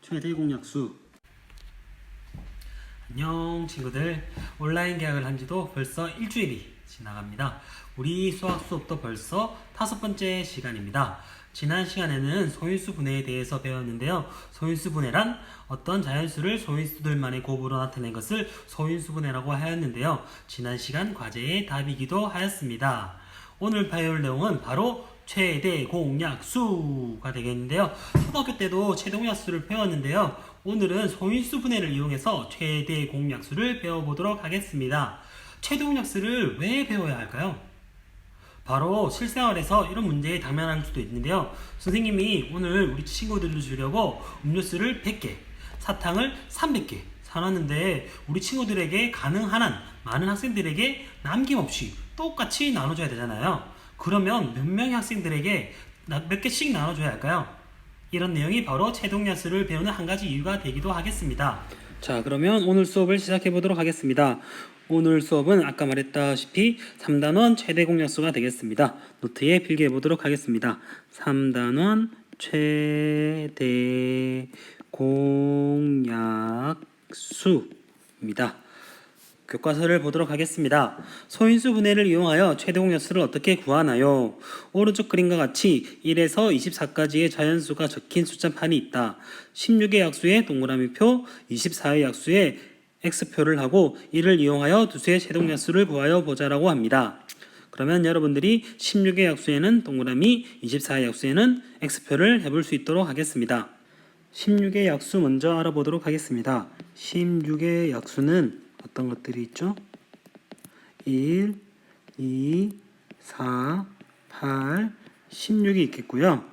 최대 공약수. 안녕 친구들, 온라인 개학을 한 지도 벌써 일주일이 지나갑니다. 우리 수학 수업도 벌써 5번째 시간입니다. 지난 시간에는 소인수 분해에 대해서 배웠는데요. 소인수 분해란 어떤 자연수를 소인수들만의 곱으로 나타낸 것을 소인수 분해라고 하였는데요. 지난 시간 과제의 답이기도 하였습니다. 오늘 배울 내용은 바로 최대 공약수가 되겠는데요. 초등학교 때도 최대 공약수를 배웠는데요. 오늘은 소인수 분해를 이용해서 최대 공약수를 배워보도록 하겠습니다. 최대 공약수를 왜 배워야 할까요? 바로 실생활에서 이런 문제에 당면할 수도 있는데요. 선생님이 오늘 우리 친구들을 주려고 음료수를 100개, 사탕을 300개 사놨는데 우리 친구들에게 가능한 한 많은 학생들에게 남김없이 똑같이 나눠줘야 되잖아요. 그러면 몇 명의 학생들에게 몇 개씩 나눠줘야 할까요? 이런 내용이 바로 최대 공약수를 배우는 한 가지 이유가 되기도 하겠습니다. 자, 그러면 오늘 수업을 시작해 보도록 하겠습니다. 오늘 수업은 아까 말했다시피 3단원 최대 공약수가 되겠습니다. 노트에 필기해 보도록 하겠습니다. 3단원 최대 공약수입니다. 교과서를 보도록 하겠습니다. 소인수 분해를 이용하여 최대 공약수를 어떻게 구하나요? 오른쪽 그림과 같이 1에서 24까지의 자연수가 적힌 숫자판이 있다. 16의 약수에 동그라미표, 24의 약수에 X표를 하고 이를 이용하여 두수의 최대 공약수를 구하여 보자라고 합니다. 그러면 여러분들이 16의 약수에는 동그라미, 24의 약수에는 X표를 해볼 수 있도록 하겠습니다. 16의 약수 먼저 알아보도록 하겠습니다. 16의 약수는 어떤 것들이 있죠? 1, 2, 4, 8, 16이 있겠고요.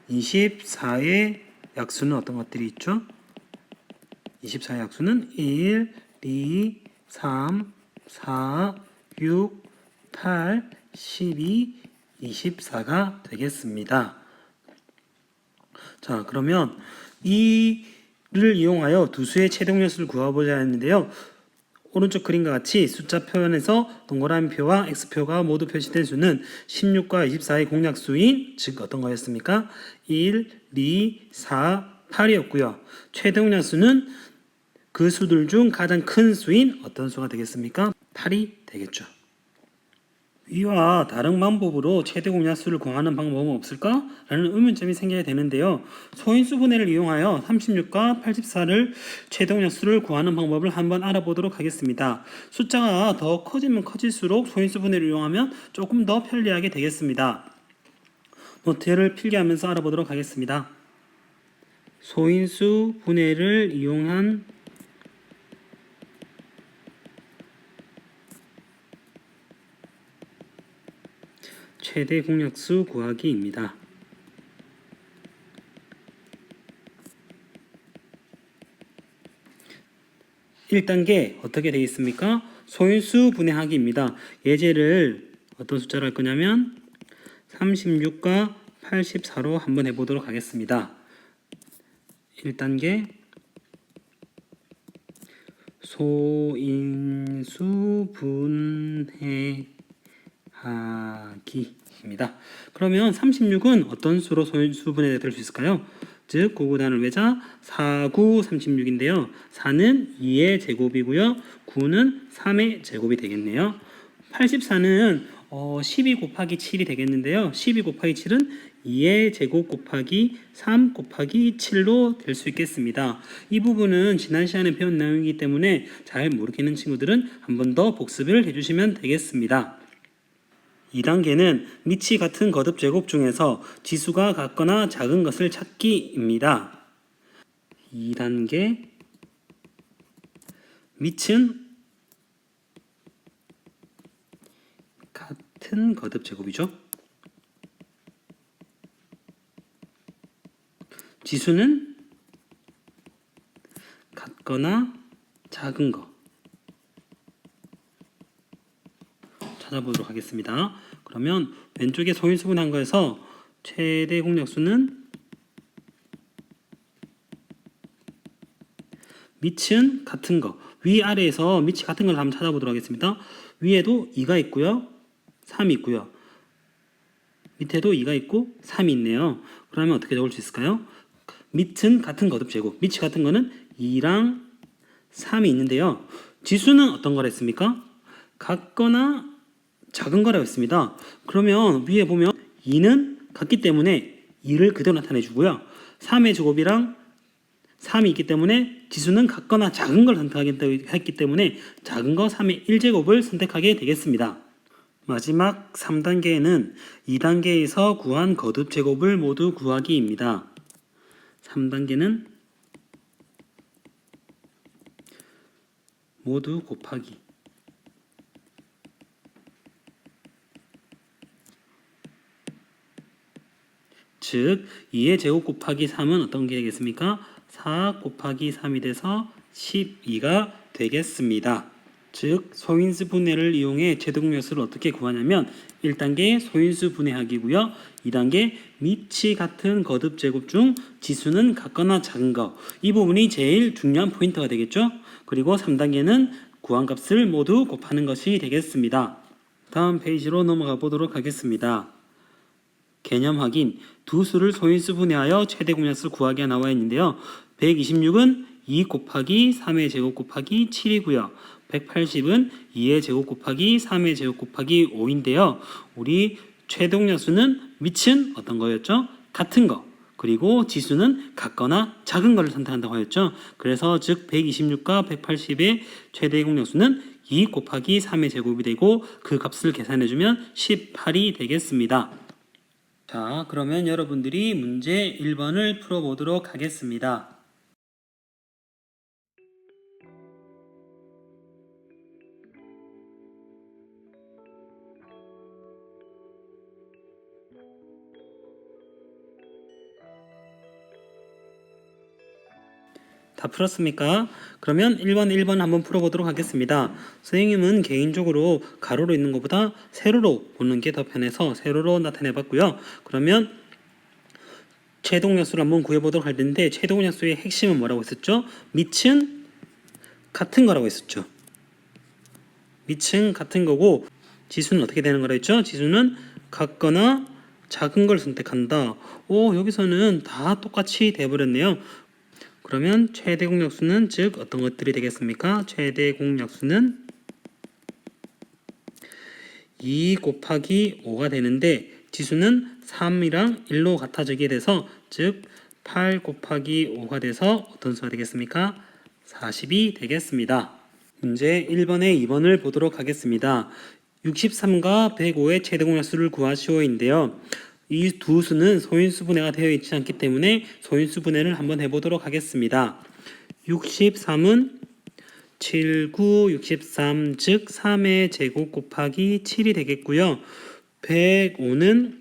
24의 약수는 어떤 것들이 있죠? 24의 약수는 1, 2, 3, 4, 6, 8, 12, 24가 되겠습니다. 자, 그러면 이를 이용하여 두수의 최대 공약수를 구해보자 했는데요. 오른쪽 그림과 같이 숫자 표현에서 동그라미표와 X표가 모두 표시된 수는 16과 24의 공약수인, 즉 어떤 거였습니까? 1, 2, 4, 8이었고요. 최대 공약수는 그 수들 중 가장 큰 수인 어떤 수가 되겠습니까? 8이 되겠죠. 위와 다른 방법으로 최대 공약수를 구하는 방법은 없을까? 라는 의문점이 생겨야 되는데요. 소인수 분해를 이용하여 36과 84를 최대 공약수를 구하는 방법을 한번 알아보도록 하겠습니다. 숫자가 더 커지면 커질수록 소인수 분해를 이용하면 조금 더 편리하게 되겠습니다. 노트를 필기하면서 알아보도록 하겠습니다. 소인수 분해를 이용한 최대 공약수 구하기입니다. 1단계 어떻게 되어 있습니까? 소인수 분해하기입니다. 예제를 어떤 숫자로 할 거냐면 36과 84로 한번 해보도록 하겠습니다. 1단계 소인수 분해하기입니다. 그러면 36은 어떤 수로 소인수 분해될 수 있을까요? 즉 구구단을 외자 4, 9, 36인데요. 4는 2의 제곱이고요. 9는 3의 제곱이 되겠네요. 84는 12 곱하기 7이 되겠는데요. 12 곱하기 7은 2의 제곱 곱하기 3 곱하기 7로 될 수 있겠습니다. 이 부분은 지난 시간에 배운 내용이기 때문에 잘 모르겠는 친구들은 한 번 더 복습을 해주시면 되겠습니다. 2단계는 밑이 같은 거듭 제곱 중에서 지수가 같거나 작은 것을 찾기입니다. 2단계 밑은 같은 거듭 제곱이죠. 지수는 같거나 작은 거 찾아보도록 하겠습니다. 그러면 왼쪽에 소인수 분해한 거에서 최대 공약수는 밑은 같은 거, 위아래에서 밑이 같은 걸 한번 찾아보도록 하겠습니다. 위에도 2가 있고요. 3이 있고요. 밑에도 2가 있고 3이 있네요. 그러면 어떻게 적을 수 있을까요? 밑은 같은 거듭 제곱. 밑이 같은 거는 2랑 3이 있는데요. 지수는 어떤 거라 했습니까? 같거나 작은 거라고 했습니다. 그러면 위에 보면 2는 같기 때문에 2를 그대로 나타내 주고요. 3의 제곱이랑 3이 있기 때문에 지수는 같거나 작은 걸 선택하기 때문에 작은 거 3의 1제곱을 선택하게 되겠습니다. 마지막 3단계에는 2단계에서 구한 거듭 제곱을 모두 구하기입니다. 3단계는 모두 곱하기. 즉 2의 제곱 곱하기 3은 어떤 게 되겠습니까? 4 곱하기 3이 돼서 12가 되겠습니다. 즉 소인수 분해를 이용해 최대공약수를 어떻게 구하냐면 1단계 소인수 분해하기고요. 2단계 밑이 같은 거듭 제곱 중 지수는 같거나 작은 거. 이 부분이 제일 중요한 포인트가 되겠죠. 그리고 3단계는 구한 값을 모두 곱하는 것이 되겠습니다. 다음 페이지로 넘어가 보도록 하겠습니다. 개념 확인. 두 수를 소인수 분해하여 최대 공약수를 구하기가 나와 있는데요. 126은 2 곱하기 3의 제곱 곱하기 7이고요. 180은 2의 제곱 곱하기 3의 제곱 곱하기 5인데요. 우리 최대 공약수는 밑은 어떤 거였죠? 같은 거. 그리고 지수는 같거나 작은 것을 선택한다고 하였죠. 그래서 즉 126과 180의 최대 공약수는 2 곱하기 3의 제곱이 되고 그 값을 계산해주면 18이 되겠습니다. 자, 그러면 여러분들이 문제 1번을 풀어보도록 하겠습니다. 다 풀었습니까? 그러면 1번 한번 풀어보도록 하겠습니다. 선생님은 개인적으로 가로로 있는 것보다 세로로 보는 게 더 편해서 세로로 나타내봤고요. 그러면 최대공약수를 한번 구해보도록 할 텐데 최대공약수의 핵심은 뭐라고 했었죠? 밑은 같은 거라고 했었죠. 밑은 같은 거고 지수는 어떻게 되는 거라 했죠? 지수는 같거나 작은 걸 선택한다. 여기서는 다 똑같이 돼버렸네요. 그러면 최대 공약수는 즉 어떤 것들이 되겠습니까? 최대 공약수는 2 곱하기 5가 되는데 지수는 3이랑 1로 같아지게 돼서 즉 8 곱하기 5가 돼서 어떤 수가 되겠습니까? 40이 되겠습니다. 문제 1번에 2번을 보도록 하겠습니다. 63과 105의 최대 공약수를 구하시오인데요. 이 두 수는 소인수 분해가 되어 있지 않기 때문에 소인수 분해를 한번 해보도록 하겠습니다. 63은 7, 9, 63, 즉 3의 제곱 곱하기 7이 되겠고요. 105는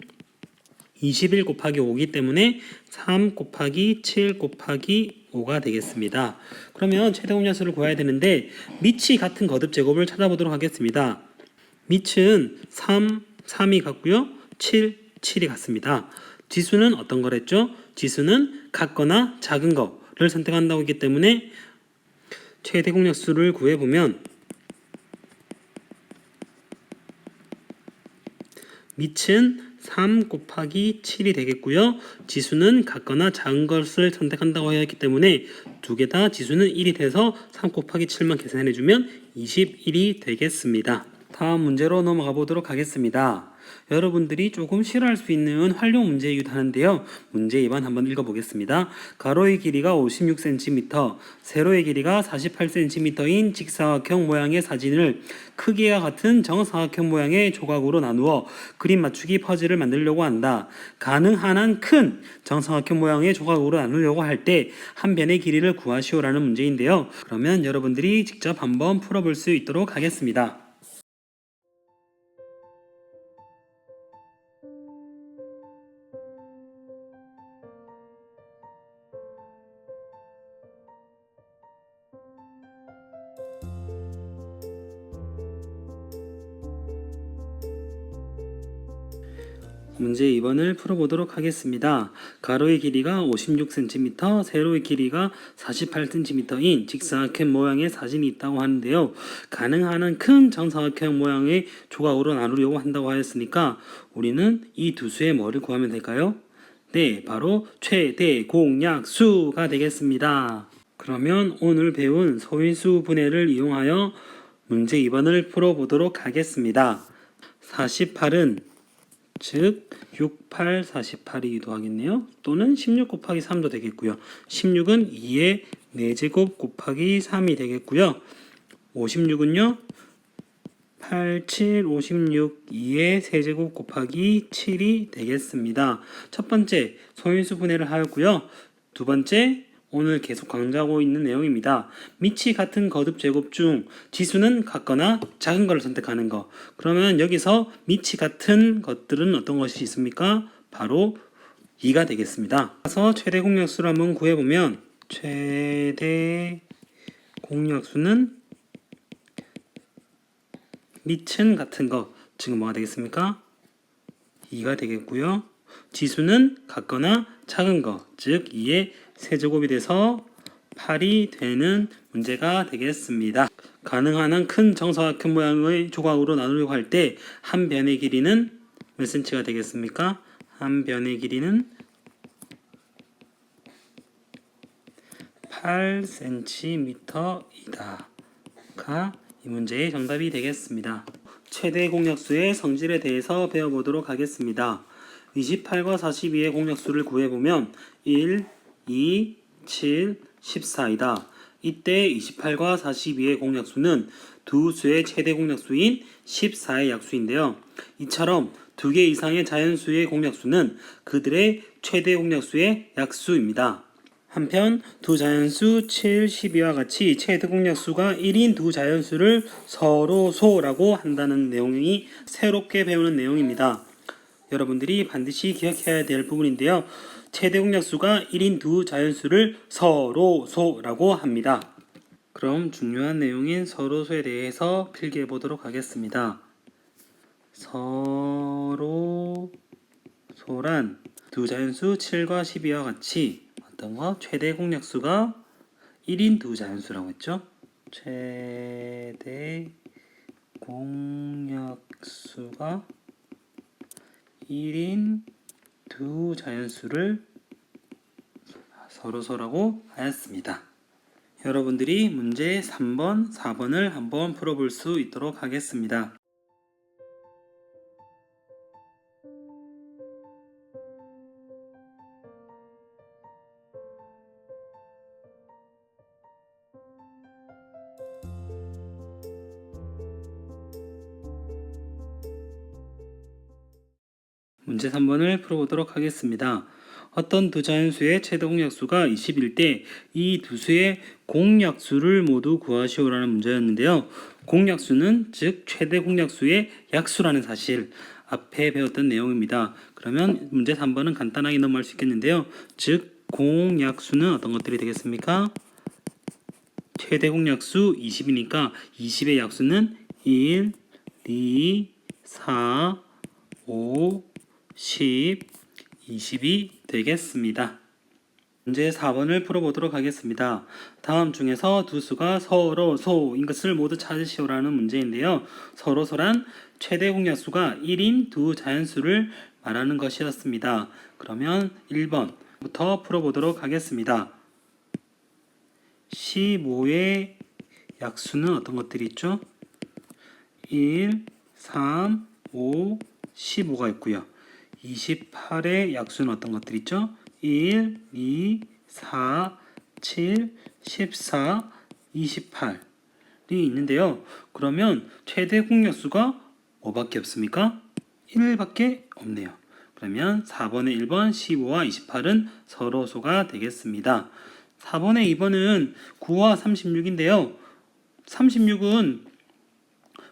21 곱하기 5이기 때문에 3 곱하기 7 곱하기 5가 되겠습니다. 그러면 최대 공약수를 구해야 되는데 밑이 같은 거듭 제곱을 찾아보도록 하겠습니다. 밑은 3이 같고요. 7이 같습니다. 지수는 어떤 거랬죠? 지수는 같거나 작은 거를 선택한다고 했기 때문에 최대 공약수를 구해보면 밑은 3 곱하기 7이 되겠고요. 지수는 같거나 작은 것을 선택한다고 했기 때문에 두 개 다 지수는 1이 돼서 3 곱하기 7만 계산해주면 21이 되겠습니다. 다음 문제로 넘어가 보도록 하겠습니다. 여러분들이 조금 싫어할 수 있는 활용 문제이기도 하는데요. 문제 2번 한번 읽어보겠습니다. 가로의 길이가 56cm, 세로의 길이가 48cm인 직사각형 모양의 사진을 크기와 같은 정사각형 모양의 조각으로 나누어 그림 맞추기 퍼즐을 만들려고 한다. 가능한 한 큰 정사각형 모양의 조각으로 나누려고 할 때 한 변의 길이를 구하시오라는 문제인데요. 그러면 여러분들이 직접 한번 풀어볼 수 있도록 하겠습니다. 문제 2번을 풀어보도록 하겠습니다. 가로의 길이가 56cm, 세로의 길이가 48cm인 직사각형 모양의 사진이 있다고 하는데요. 가능한 한 큰 정사각형 모양의 조각으로 나누려고 한다고 하였으니까 우리는 이 두 수의 뭐를 구하면 될까요? 네, 바로 최대 공약수가 되겠습니다. 그러면 오늘 배운 소인수 분해를 이용하여 문제 2번을 풀어보도록 하겠습니다. 48은 즉 68, 48이기도 하겠네요. 또는 16 곱하기 3도 되겠고요. 16은 2의 4제곱 곱하기 3이 되겠고요. 56은요. 8, 7, 56, 2의 세제곱 곱하기 7이 되겠습니다. 첫 번째, 소인수 분해를 하였고요. 두 번째, 오늘 계속 강조하고 있는 내용입니다. 밑이 같은 거듭 제곱 중 지수는 같거나 작은 것을 선택하는 것. 그러면 여기서 밑이 같은 것들은 어떤 것이 있습니까? 바로 2가 되겠습니다. 그래서 최대 공약수를 한번 구해보면 최대 공약수는 밑은 같은 거, 지금 뭐가 되겠습니까? 2가 되겠고요. 지수는 같거나 작은 거, 즉 2의 세제곱이 돼서 8이 되는 문제가 되겠습니다. 가능한 한 큰 정사각형 모양의 조각으로 나누려고 할 때 한 변의 길이는 몇 cm가 되겠습니까? 한 변의 길이는 8cm이다. 가 이 문제의 정답이 되겠습니다. 최대 공약수의 성질에 대해서 배워보도록 하겠습니다. 28과 42의 공약수를 구해보면 1, 2, 7, 14이다. 이때 28과 42의 공약수는 두 수의 최대 공약수인 14의 약수인데요. 이처럼 두 개 이상의 자연수의 공약수는 그들의 최대 공약수의 약수입니다. 한편 두 자연수 7, 12와 같이 최대 공약수가 1인 두 자연수를 서로소라고 한다는 내용이 새롭게 배우는 내용입니다. 여러분들이 반드시 기억해야 될 부분인데요. 최대 공약수가 1인 두 자연수를 서로소라고 합니다. 그럼 중요한 내용인 서로소에 대해서 필기해 보도록 하겠습니다. 서로소란 두 자연수 7과 12와 같이 어떤 거? 최대 공약수가 1인 두 자연수라고 했죠? 최대 공약수가 1인 두 자연수를 서로소라고 하였습니다. 여러분들이 문제 3번, 4번을 한번 풀어볼 수 있도록 하겠습니다. 문제 3번을 풀어보도록 하겠습니다. 어떤 두 자연수의 최대 공약수가 21대 이 두 수의 공약수를 모두 구하시오라는 문제였는데요. 공약수는 즉 최대 공약수의 약수라는 사실 앞에 배웠던 내용입니다. 그러면 문제 3번은 간단하게 넘어갈 수 있겠는데요. 즉 공약수는 어떤 것들이 되겠습니까? 최대 공약수 20이니까 20의 약수는 1, 2, 4, 5, 10, 20이 되겠습니다. 문제 4번을 풀어보도록 하겠습니다. 다음 중에서 두 수가 서로소인 것을 모두 찾으시오라는 문제인데요. 서로소란 최대 공약수가 1인 두 자연수를 말하는 것이었습니다. 그러면 1번부터 풀어보도록 하겠습니다. 15의 약수는 어떤 것들이 있죠? 1, 3, 5, 15가 있고요. 28의 약수는 어떤 것들이 있죠? 1, 2, 4, 7, 14, 28이 있는데요. 그러면 최대 공약수가 뭐밖에 없습니까? 1밖에 없네요. 그러면 4번의 1번, 15와 28은 서로소가 되겠습니다. 4번의 2번은 9와 36인데요. 36은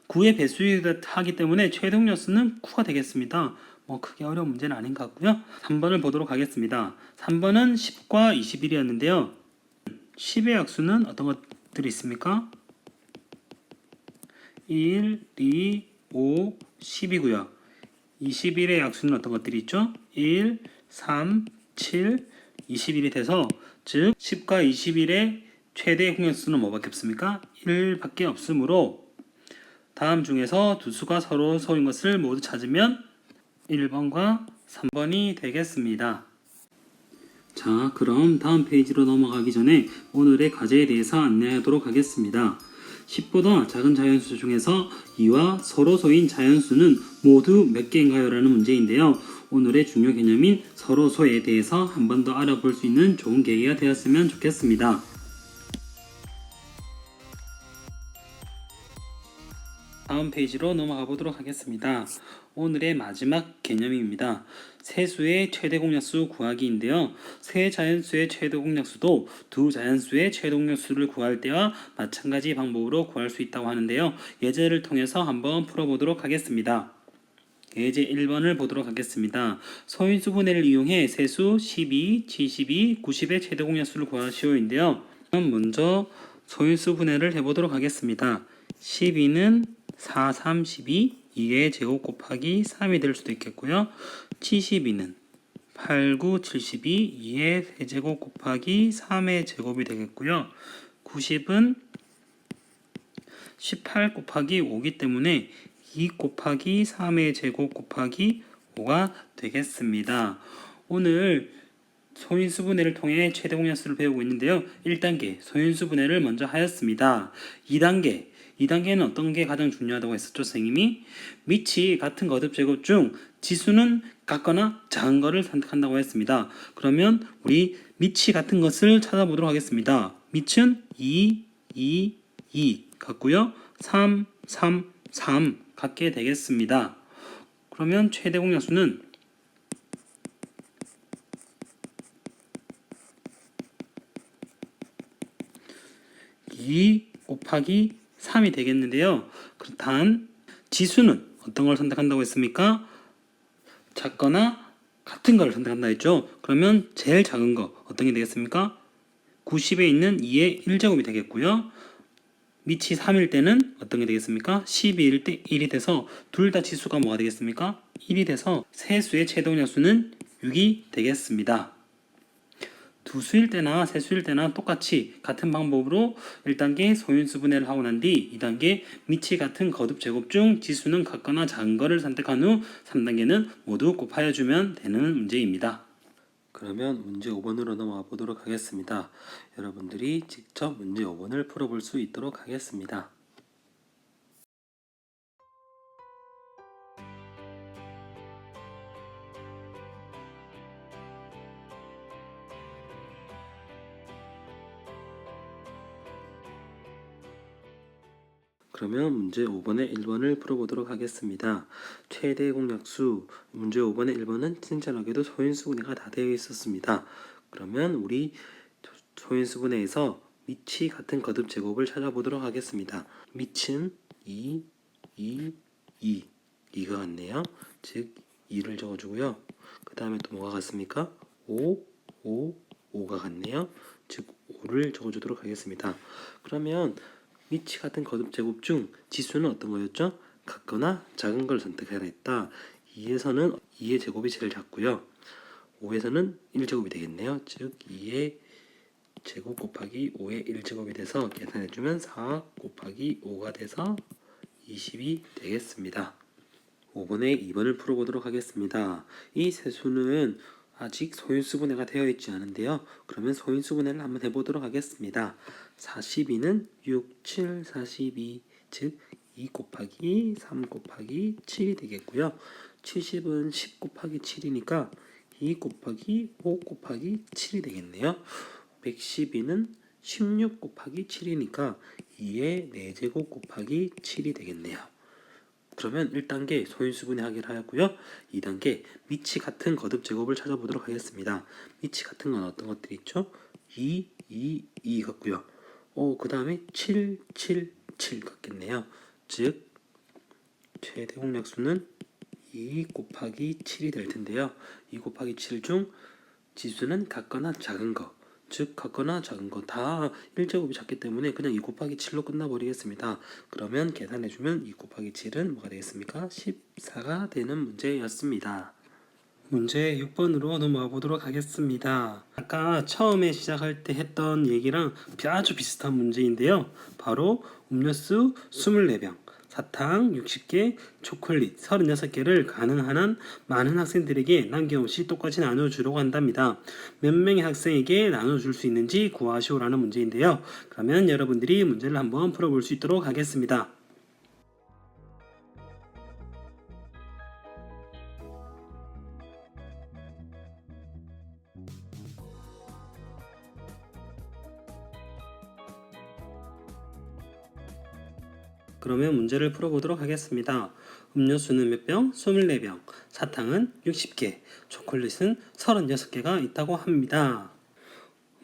9의 배수이기 때문에 최대 공약수는 9가 되겠습니다. 크게 어려운 문제는 아닌 것 같고요. 3번을 보도록 하겠습니다. 3번은 10과 21이었는데요. 10의 약수는 어떤 것들이 있습니까? 1, 2, 5, 10이고요. 21의 약수는 어떤 것들이 있죠? 1, 3, 7, 21이 돼서 즉 10과 21의 최대 공약수는 뭐밖에 없습니까? 1밖에 없으므로 다음 중에서 두 수가 서로 소인 것을 모두 찾으면 1번과 3번이 되겠습니다. 자, 그럼 다음 페이지로 넘어가기 전에 오늘의 과제에 대해서 안내하도록 하겠습니다. 10보다 작은 자연수 중에서 2와 서로소인 자연수는 모두 몇 개인가요? 라는 문제인데요. 오늘의 중요 개념인 서로소에 대해서 한 번 더 알아볼 수 있는 좋은 계기가 되었으면 좋겠습니다. 다음 페이지로 넘어가 보도록 하겠습니다. 오늘의 마지막 개념입니다. 세수의 최대 공약수 구하기인데요. 세 자연수의 최대 공약수도 두 자연수의 최대 공약수를 구할 때와 마찬가지 방법으로 구할 수 있다고 하는데요. 예제를 통해서 한번 풀어보도록 하겠습니다. 예제 1번을 보도록 하겠습니다. 소인수 분해를 이용해 세수 12, 72, 90의 최대 공약수를 구하시오인데요. 먼저 소인수 분해를 해보도록 하겠습니다. 12는 4, 3, 12, 2의 제곱 곱하기 3이 될 수도 있겠고요. 72는 8, 9, 72, 2의 세제곱 곱하기 3의 제곱이 되겠고요. 90은 18 곱하기 5기 때문에 2 곱하기 3의 제곱 곱하기 5가 되겠습니다. 오늘 소인수 분해를 통해 최대 공약수를 배우고 있는데요. 1단계 소인수 분해를 먼저 하였습니다. 2단계는 어떤 게 가장 중요하다고 했었죠, 선생님이? 밑이 같은 거듭 제곱 중 지수는 같거나 작은 거를 선택한다고 했습니다. 그러면 우리 밑이 같은 것을 찾아보도록 하겠습니다. 밑은 2, 2, 2 같고요. 3, 3, 3 같게 되겠습니다. 그러면 최대 공약수는 2 곱하기 3이 되겠는데요. 단 지수는 어떤 걸 선택한다고 했습니까? 작거나 같은 걸 선택한다 했죠. 그러면 제일 작은 거 어떤 게 되겠습니까? 90에 있는 2의 1제곱이 되겠고요. 밑이 3일 때는 어떤 게 되겠습니까? 12일 때 1이 돼서 둘 다 지수가 뭐가 되겠습니까? 1이 돼서 세수의 최대 공약수는 6이 되겠습니다. 두 수일 때나 세 수일 때나 똑같이 같은 방법으로 1단계 소인수 분해를 하고 난 뒤 2단계 밑이 같은 거듭 제곱 중 지수는 같거나 작은 거를 선택한 후 3단계는 모두 곱하여 주면 되는 문제입니다. 그러면 문제 5번으로 넘어가 보도록 하겠습니다. 여러분들이 직접 문제 5번을 풀어볼 수 있도록 하겠습니다. 그러면 문제 5번의 1번을 풀어보도록 하겠습니다. 최대 공약수 문제 5번의 1번은 친절하게도 소인수 분해가 다 되어 있었습니다. 그러면 우리 소인수 분해에서 밑이 같은 거듭 제곱을 찾아보도록 하겠습니다. 밑은 2, 2, 2, 2가 같네요. 즉 2를 적어주고요. 그 다음에 또 뭐가 같습니까? 5, 5, 5가 같네요. 즉 5를 적어주도록 하겠습니다. 그러면 밑이 같은 거듭 제곱 중 지수는 어떤 거였죠? 같거나 작은 걸 선택해야 했다. 2에서는 2의 제곱이 제일 작고요. 5에서는 1제곱이 되겠네요. 즉 2의 제곱 곱하기 5의 1제곱이 돼서 계산해주면 4 곱하기 5가 돼서 20이 되겠습니다. 5번에 2번을 풀어보도록 하겠습니다. 이 세수는 아직 소인수 분해가 되어 있지 않은데요. 그러면 소인수 분해를 한번 해보도록 하겠습니다. 42는 6, 7, 42, 즉 2 곱하기 3 곱하기 7이 되겠고요. 70은 10 곱하기 7이니까 2 곱하기 5 곱하기 7이 되겠네요. 112는 16 곱하기 7이니까 2의 4제곱 곱하기 7이 되겠네요. 그러면 1단계 소인수 분해하기를 하였고요. 2단계 밑이 같은 거듭 제곱을 찾아보도록 하겠습니다. 밑이 같은 건 어떤 것들이 있죠? 2, 2, 2 같고요. 그 다음에 7, 7, 7 같겠네요. 즉 최대 공약수는 2 곱하기 7이 될 텐데요. 2 곱하기 7 중 지수는 같거나 작은 거, 즉 같거나 작은 거 다 1제곱이 작기 때문에 그냥 2 곱하기 7로 끝나버리겠습니다. 그러면 계산해주면 2 곱하기 7은 뭐가 되겠습니까? 14가 되는 문제였습니다. 문제 6번으로 넘어가 보도록 하겠습니다. 아까 처음에 시작할 때 했던 얘기랑 아주 비슷한 문제인데요. 바로 음료수 24병 사탕 60개, 초콜릿 36개를 가능한 한 많은 학생들에게 남김없이 똑같이 나눠주려고 한답니다. 몇 명의 학생에게 나눠줄 수 있는지 구하시오라는 문제인데요. 그러면 여러분들이 문제를 한번 풀어볼 수 있도록 하겠습니다. 그러면 문제를 풀어보도록 하겠습니다. 음료수는 몇 병? 24병, 사탕은 60개, 초콜릿은 36개가 있다고 합니다.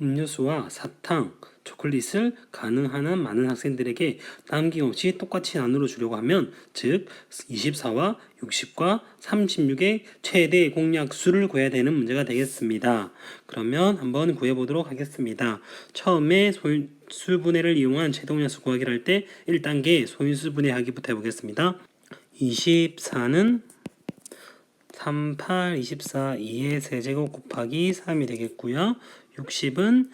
음료수와 사탕, 초콜릿을 가능한 한 많은 학생들에게 남김없이 똑같이 나누어 주려고 하면, 즉 24와 60과 36의 최대 공약수를 구해야 되는 문제가 되겠습니다. 그러면 한번 구해보도록 하겠습니다. 처음에 소인수분해를 이용한 최대 공약수 구하기를 할 때 1단계 소인수분해하기부터 해보겠습니다. 24는 38, 24, 2의 세제곱 곱하기 3이 되겠고요. 60은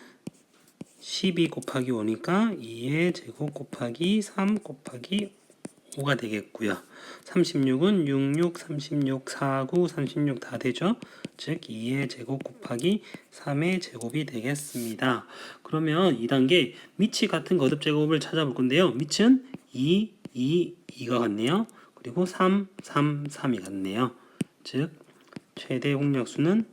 12 곱하기 5니까 2의 제곱 곱하기 3 곱하기 5가 되겠고요. 36은 66, 36, 49, 36 다 되죠? 즉 2의 제곱 곱하기 3의 제곱이 되겠습니다. 그러면 2단계 밑이 같은 거듭 제곱을 찾아볼 건데요. 밑은 2, 2, 2가 같네요. 그리고 3, 3, 3이 같네요. 즉 최대 공약수는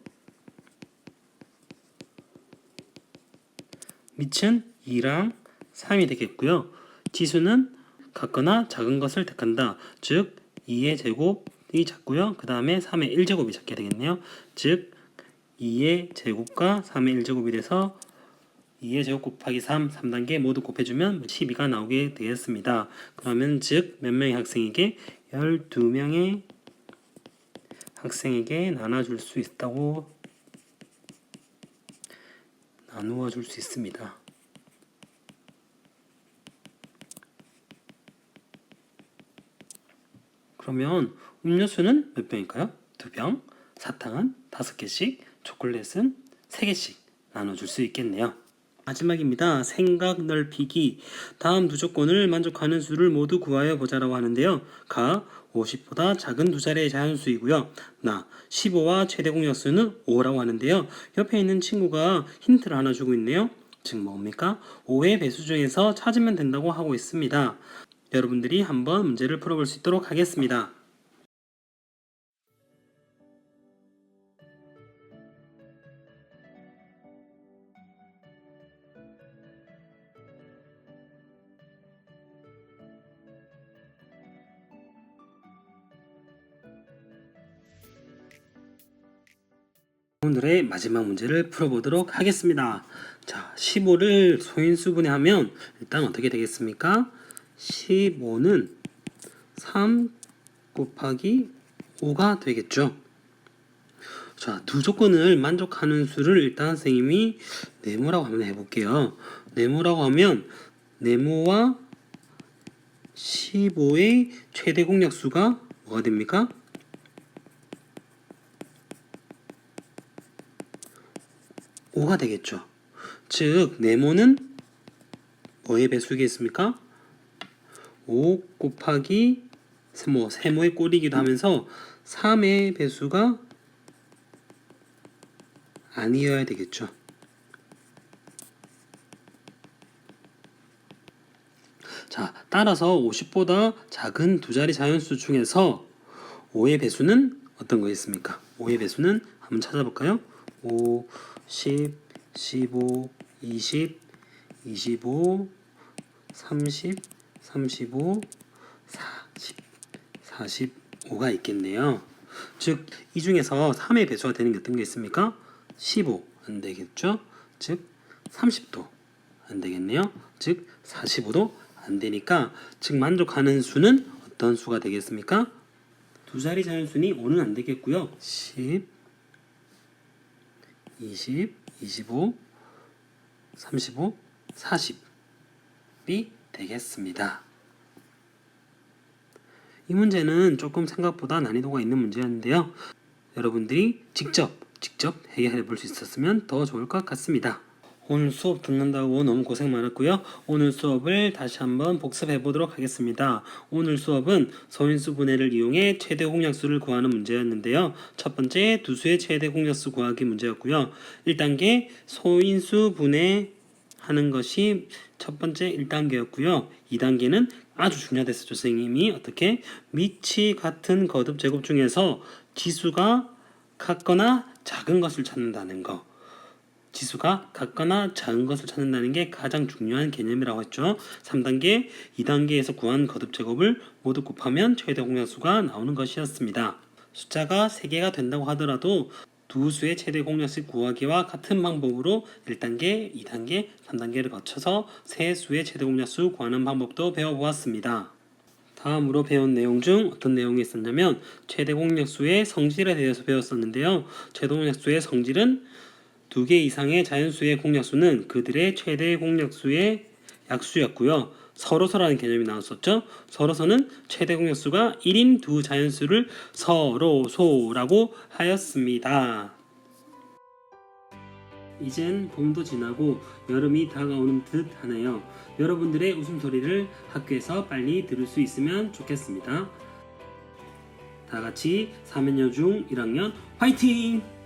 밑은 2랑 3이 되겠고요. 지수는 같거나 작은 것을 택한다. 즉 2의 제곱이 작고요. 그 다음에 3의 1제곱이 작게 되겠네요. 즉 2의 제곱과 3의 1제곱이 돼서 2의 제곱 곱하기 3, 3단계 모두 곱해주면 12가 나오게 되겠습니다. 그러면 즉 몇 명의 학생에게 12명의 학생에게 나눠줄 수 있다고 나누어 줄 수 있습니다. 그러면 음료수는 몇 병일까요? 2병, 사탕은 5개씩, 초콜릿은 3개씩 나눠줄 수 있겠네요. 마지막입니다. 생각 넓히기. 다음 두 조건을 만족하는 수를 모두 구하여 보자라고 하는데요. 가 50보다 작은 두 자리의 자연수이고요. 나 15와 최대 공약수는 5라고 하는데요. 옆에 있는 친구가 힌트를 하나 주고 있네요. 즉 뭡니까? 5의 배수 중에서 찾으면 된다고 하고 있습니다. 여러분들이 한번 문제를 풀어볼 수 있도록 하겠습니다. 오늘의 마지막 문제를 풀어보도록 하겠습니다. 자, 15를 소인수분해하면 일단 어떻게 되겠습니까? 15는 3 곱하기 5가 되겠죠. 자, 두 조건을 만족하는 수를 일단 선생님이 네모라고 한번 해볼게요. 네모라고 하면 네모와 15의 최대 공약수가 뭐가 됩니까? 5가 되겠죠. 즉 네모는 뭐의 배수겠습니까? 5 곱하기 세모의 꼴이기도 하면서 3의 배수가 아니어야 되겠죠. 자, 따라서 50보다 작은 두 자리 자연수 중에서 5의 배수는 어떤 거겠습니까? 5의 배수는 한번 찾아볼까요? 5, 10, 15, 20, 25, 30, 35, 40, 45가 있겠네요. 즉, 이 중에서 3의 배수가 되는 게 어떤 게 있습니까? 15 안 되겠죠? 즉, 30도 안 되겠네요. 즉, 45도 안 되니까, 즉 만족하는 수는 어떤 수가 되겠습니까? 두 자리 자연수니 5는 안 되겠고요. 10, 20, 25, 35, 40이 되겠습니다. 이 문제는 조금 생각보다 난이도가 있는 문제였는데요. 여러분들이 직접 해결해 볼 수 있었으면 더 좋을 것 같습니다. 오늘 수업 듣는다고 너무 고생 많았고요. 오늘 수업을 다시 한번 복습해 보도록 하겠습니다. 오늘 수업은 소인수 분해를 이용해 최대 공약수를 구하는 문제였는데요. 첫 번째 두수의 최대 공약수 구하기 문제였고요. 1단계 소인수 분해하는 것이 첫 번째 1단계였고요. 2단계는 아주 중요했었죠. 선생님이 어떻게 밑이 같은 거듭 제곱 중에서 지수가 같거나 작은 것을 찾는다는 거. 지수가 같거나 작은 것을 찾는다는 게 가장 중요한 개념이라고 했죠. 3단계, 2단계에서 구한 거듭제곱을 모두 곱하면 최대 공약수가 나오는 것이었습니다. 숫자가 3개가 된다고 하더라도 두 수의 최대 공약수 구하기와 같은 방법으로 1단계, 2단계, 3단계를 거쳐서 세 수의 최대 공약수 구하는 방법도 배워보았습니다. 다음으로 배운 내용 중 어떤 내용이 있었냐면 최대 공약수의 성질에 대해서 배웠었는데요. 최대 공약수의 성질은 2개 이상의 자연수의 공약수는 그들의 최대 공약수의 약수였고요. 서로서라는 개념이 나왔었죠. 서로서는 최대 공약수가 1인 두 자연수를 서로소라고 하였습니다. 이젠 봄도 지나고 여름이 다가오는 듯 하네요. 여러분들의 웃음소리를 학교에서 빨리 들을 수 있으면 좋겠습니다. 다 같이 3학년 중 1학년 화이팅!